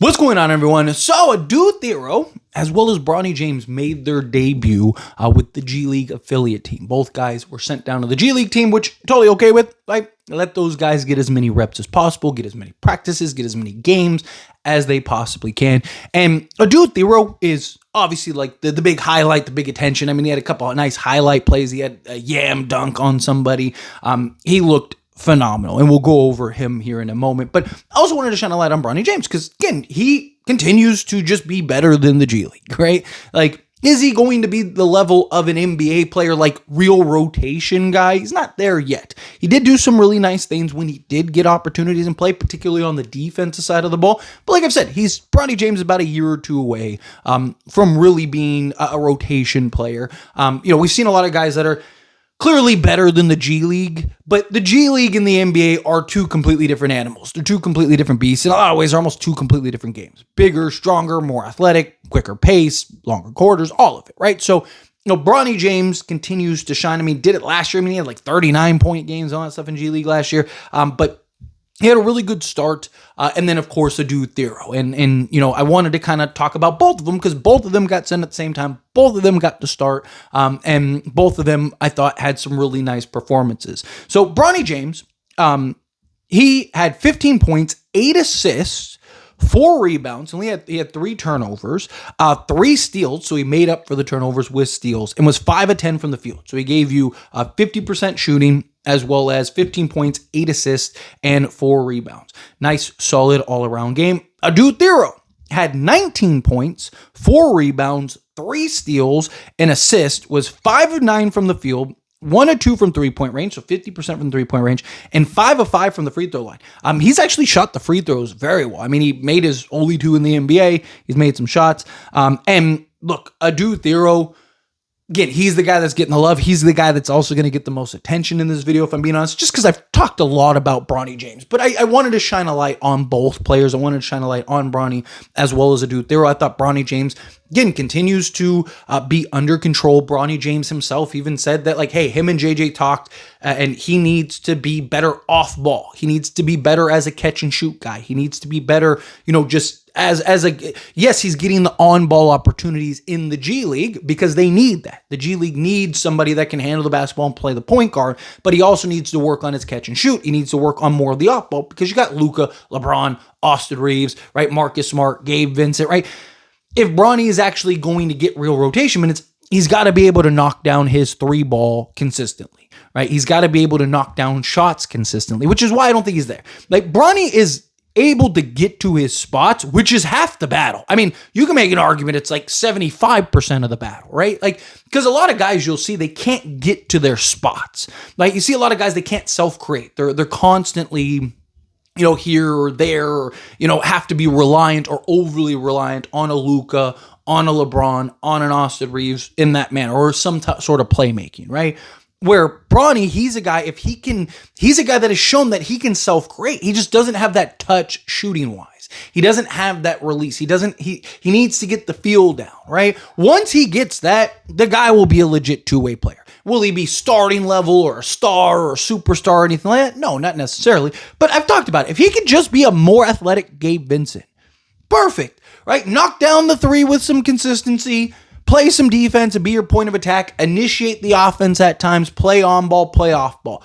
What's going on, everyone? So, Adou Thiero, as well as Bronny James, made their debut with the G League affiliate team. Both guys were sent down to the G League team, which I'm totally okay with. Like, let those guys get as many reps as possible, get as many practices, get as many games as they possibly can. And Adou Thiero is obviously like the big highlight, the big attention. I mean, he had a couple of nice highlight plays. He had a yam dunk on somebody. He looked phenomenal, and we'll go over him here in a moment. But I also wanted to shine a light on Bronny James because, again, he continues to just be better than the G League, right? Like, is he going to be the level of an NBA player, like real rotation guy? He's not there yet. He did do some really nice things when he did get opportunities in play, particularly on the defensive side of the ball. But like I've said, Bronny James about a year or two away from really being a rotation player. We've seen a lot of guys that are clearly better than the G League, but the G League and the NBA are two completely different animals. They're two completely different beasts. In a lot of ways, they're almost two completely different games. Bigger, stronger, more athletic, quicker pace, longer quarters, all of it, right? So, Bronny James continues to shine. I mean, did it last year. I mean, he had like 39-point games, all that stuff in G League last year. But he had a really good start, and then, of course, Adou Thiero. And I wanted to kind of talk about both of them because both of them got sent at the same time. Both of them got to start, and both of them, I thought, had some really nice performances. So, Bronny James, he had 15 points, 8 assists, 4 rebounds, and he had 3 turnovers, 3 steals, so he made up for the turnovers with steals, and was 5 of 10 from the field. So he gave you 50% shooting, as well as 15 points, 8 assists, and 4 rebounds. Nice, solid all-around game. Adou Thiero had 19 points, 4 rebounds, 3 steals, an assist, was 5 of 9 from the field, 1 of 2 from three-point range, so 50% from three-point range, and 5 of 5 from the free throw line. He's actually shot the free throws very well. I mean, he made his only 2 in the NBA. He's made some shots. And look, Adou Thiero, again, he's the guy that's getting the love. He's the guy that's also going to get the most attention in this video, if I'm being honest, just because I've talked a lot about Bronny James. But I wanted to shine a light on both players. I wanted to shine a light on Bronny as well as Adou Thiero. I thought Bronny James, again, continues to be under control. Bronny James himself even said that, like, hey, him and JJ talked, and he needs to be better off ball. He needs to be better as a catch and shoot guy. He needs to be better, just as a, yes, he's getting the on-ball opportunities in the G League because they need that. The G League needs somebody that can handle the basketball and play the point guard, but he also needs to work on his catch and shoot. He needs to work on more of the off-ball because you got Luka, LeBron, Austin Reeves, right? Marcus Smart, Gabe Vincent, right? If Bronny is actually going to get real rotation minutes, he's got to be able to knock down his 3-ball consistently, right? He's got to be able to knock down shots consistently, which is why I don't think he's there. Like, Bronny is able to get to his spots, which is half the battle. I mean, you can make an argument it's like 75% of the battle, right? Like, because a lot of guys you'll see, they can't get to their spots. Like, you see a lot of guys, they can't self-create. They're constantly, here or there, or, have to be reliant or overly reliant on a Luka, on a LeBron, on an Austin Reeves in that manner, or some sort of playmaking, right? Where Bronny, he's a guy that has shown that he can self-create. He just doesn't have that touch shooting-wise. He doesn't have that release. He needs to get the feel down, right? Once he gets that, the guy will be a legit two-way player. Will he be starting level or a star or a superstar or anything like that? No, not necessarily. But I've talked about it. If he could just be a more athletic Gabe Vincent, perfect, right? Knock down the 3 with some consistency, play some defense and be your point of attack, initiate the offense at times, play on ball, play off ball.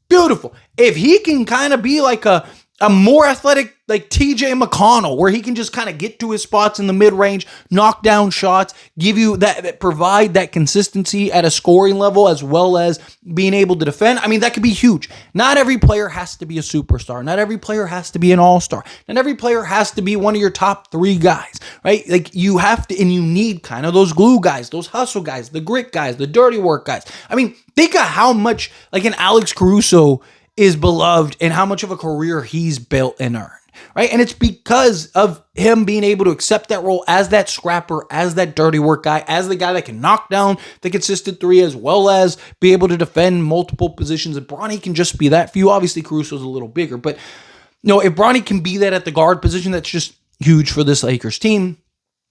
Beautiful. If he can kind of be like a more athletic, like TJ McConnell, where he can just kind of get to his spots in the mid-range, knock down shots, give you that provide that consistency at a scoring level as well as being able to defend. I mean, that could be huge. Not every player has to be a superstar. Not every player has to be an all-star. Not every player has to be one of your top 3 guys, right? Like, you have to, and you need kind of those glue guys, those hustle guys, the grit guys, the dirty work guys. I mean, think of how much, like, an Alex Caruso is beloved and how much of a career he's built and earned, right? And it's because of him being able to accept that role as that scrapper, as that dirty work guy, as the guy that can knock down the consistent 3 as well as be able to defend multiple positions. And Bronny can just be that for you. Obviously, Caruso's a little bigger, but if Bronny can be that at the guard position, that's just huge for this Lakers team.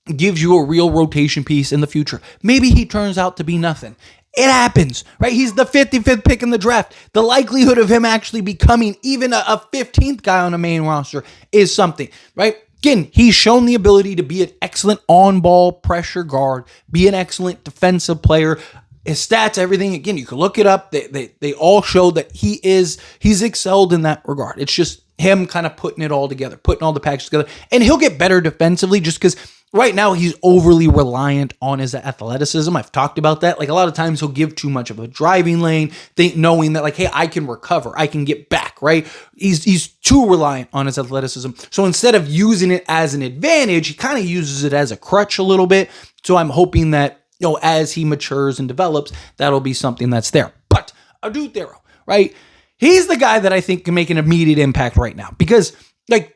Gives you a real rotation piece in the future. Maybe he turns out to be nothing. It happens, right? He's the 55th pick in the draft. The likelihood of him actually becoming even a 15th guy on the main roster is something, right? again, he's shown the ability to be an excellent on-ball pressure guard, be an excellent defensive player. His stats, everything, again, you can look it up. They all show that he's excelled in that regard. It's just him kind of putting it all together, putting all the packages together. And he'll get better defensively just because right now he's overly reliant on his athleticism. I've talked about that. Like a lot of times he'll give too much of a driving lane, knowing that like, hey, I can recover, I can get back, right? He's too reliant on his athleticism. So instead of using it as an advantage, he kind of uses it as a crutch a little bit. So I'm hoping that, as he matures and develops, that'll be something that's there. But Adou Thiero, right? He's the guy that I think can make an immediate impact right now because if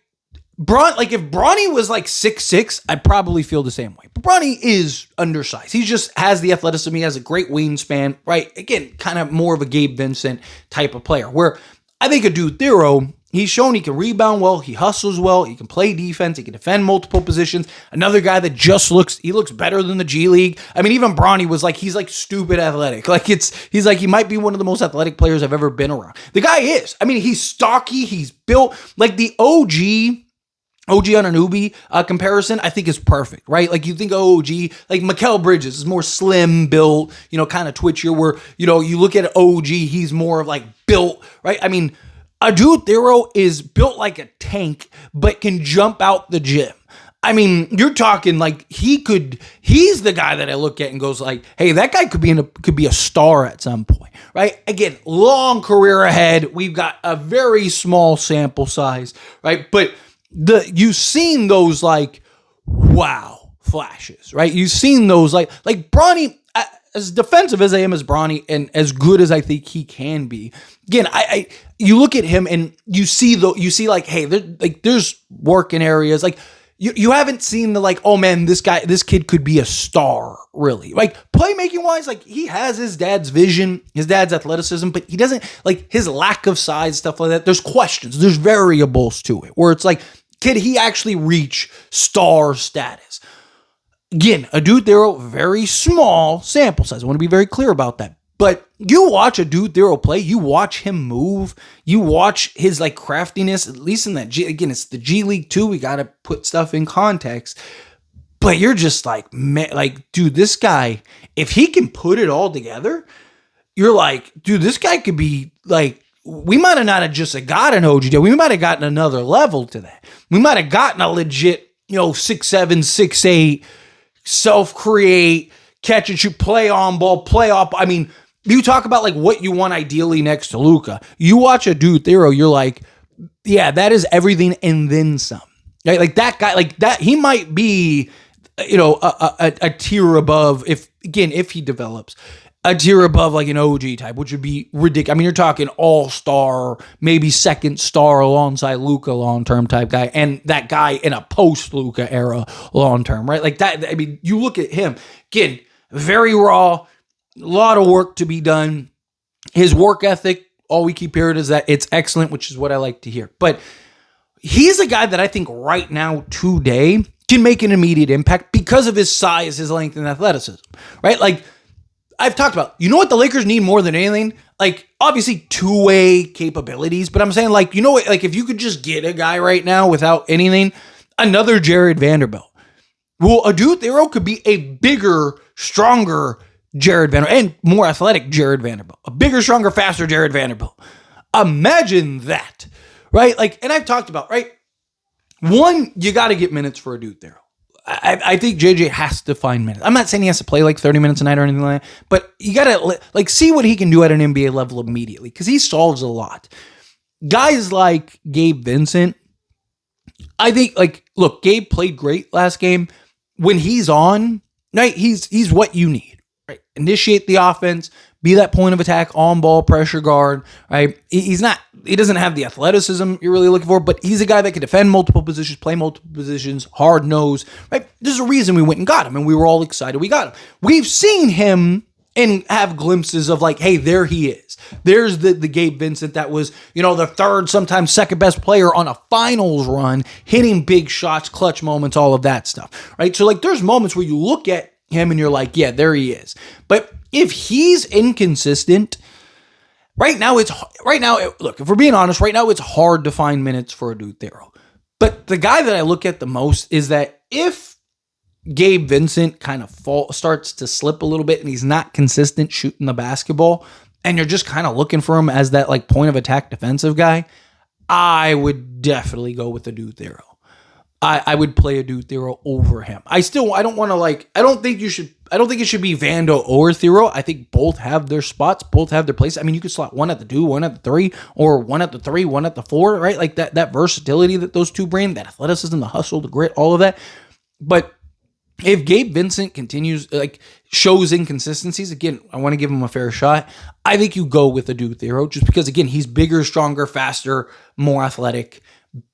Bronny was like 6'6", I'd probably feel the same way. But Bronny is undersized. He just has the athleticism. He has a great wingspan, right? Again, kind of more of a Gabe Vincent type of player where I think Adou Thiero, he's shown he can rebound well, he hustles well, he can play defense, he can defend multiple positions. Another guy that just looks better than the G League. I mean, even Bronny was like, he's like stupid athletic. Like he's like, he might be one of the most athletic players I've ever been around. The guy is. I mean, he's stocky, he's built like the OG Anunoby comparison, I think is perfect, right? Like you think OG, like Mikal Bridges is more slim built, kind of twitchier where, you look at OG, he's more of like built, right? I mean, Adou Thiero is built like a tank, but can jump out the gym. I mean, you're talking like he's the guy that I look at and goes like, hey, that guy could be a star at some point, right? Again, long career ahead. We've got a very small sample size, right? But you've seen those like, wow, flashes, right? You've seen those like Bronny, as defensive as I am as Bronny and as good as I think he can be. Again, you look at him and you see like, hey, there's work in areas like you haven't seen the like, oh man, this kid could be a star, really. Like playmaking wise, like he has his dad's vision, his dad's athleticism, but he doesn't like his lack of size, stuff like that. There's questions, there's variables to it where it's like, could he actually reach star status? Again, Adou Thiero, very small sample size. I want to be very clear about that. But you watch Adou Thiero play, you watch him move, you watch his like craftiness, at least in that again, it's the G League too. We got to put stuff in context. But you're just like, man, like, dude, this guy, if he can put it all together, you're like, dude, this guy could be like, we might have not have just gotten OG. We might have gotten another level to that. We might have gotten a legit, 6'7", 6'8", self-create, catch and shoot, play on ball, play off. I mean, you talk about like what you want ideally next to Luka. You watch Adou Thiero, you're like, yeah, that is everything and then some. Right? Like that guy, like that, he might be, a tier above if he develops. A tier above like an OG type, which would be ridiculous. I mean, you're talking all-star, maybe second star alongside Luka long-term type guy, and that guy in a post-Luka era long-term, right? Like that, I mean, you look at him, again, very raw, a lot of work to be done. His work ethic, all we keep hearing is that it's excellent, which is what I like to hear. But he's a guy that I think right now, today, can make an immediate impact because of his size, his length, and athleticism, right? Like, I've talked about, what the Lakers need more than anything? Like, obviously, two-way capabilities, but I'm saying, like, like, if you could just get a guy right now without anything, another Jared Vanderbilt. Well, Adou Thiero could be a bigger, stronger Jared Vanderbilt, and more athletic Jared Vanderbilt. A bigger, stronger, faster Jared Vanderbilt. Imagine that, right? Like, and I've talked about, right? One, you got to get minutes for Adou Thiero. I think JJ has to find minutes. I'm not saying he has to play like 30 minutes a night or anything like that, but you got to like see what he can do at an NBA level immediately because he solves a lot. Guys like Gabe Vincent, I think like, look, Gabe played great last game. When he's on, right, he's what you need, right? Initiate the offense, be that point of attack, on ball pressure guard, right? He doesn't have the athleticism you're really looking for, but he's a guy that can defend multiple positions, play multiple positions, hard nose, right? There's a reason we went and got him, and we were all excited we got him. We've seen him and have glimpses of like, hey, there he is. There's the Gabe Vincent that was, the third, sometimes second best player on a finals run, hitting big shots, clutch moments, all of that stuff, right? So like there's moments where you look at him and you're like, yeah, there he is. But if he's inconsistent, look, if we're being honest, right now it's hard to find minutes for Adou Thiero. But the guy that I look at the most is that if Gabe Vincent kind of starts to slip a little bit and he's not consistent shooting the basketball, and you're just kind of looking for him as that like point of attack defensive guy, I would definitely go with Adou Thiero. I would play Adou Thiero over him. I don't want to like, I don't think it should be Vando or Thiero. I think both have their spots, both have their place. I mean, you could slot one at the 2, one at the 3, or one at the 3, one at the 4, right? Like that versatility that those two bring, that athleticism, the hustle, the grit, all of that. But if Gabe Vincent continues, like, shows inconsistencies, again, I want to give him a fair shot. I think you go with Adou Thiero just because, again, he's bigger, stronger, faster, more athletic.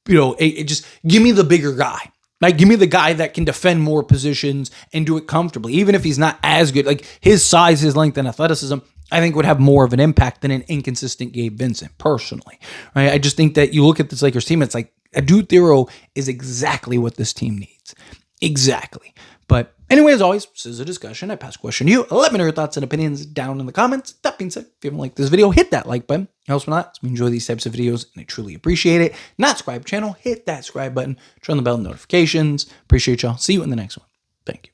Just give me the bigger guy. Like, give me the guy that can defend more positions and do it comfortably. Even if he's not as good, like his size, his length, and athleticism, I think would have more of an impact than an inconsistent Gabe Vincent, personally. Right? I just think that you look at this Lakers team, it's like Adou Thiero is exactly what this team needs. Exactly. But anyway, as always, this is a discussion. I pass the question to you. Let me know your thoughts and opinions down in the comments. That being said, if you haven't liked this video, hit that like button. It helps me a lot. So we enjoy these types of videos, and I truly appreciate it. Not subscribe channel, hit that subscribe button. Turn on the bell notifications. Appreciate y'all. See you in the next one. Thank you.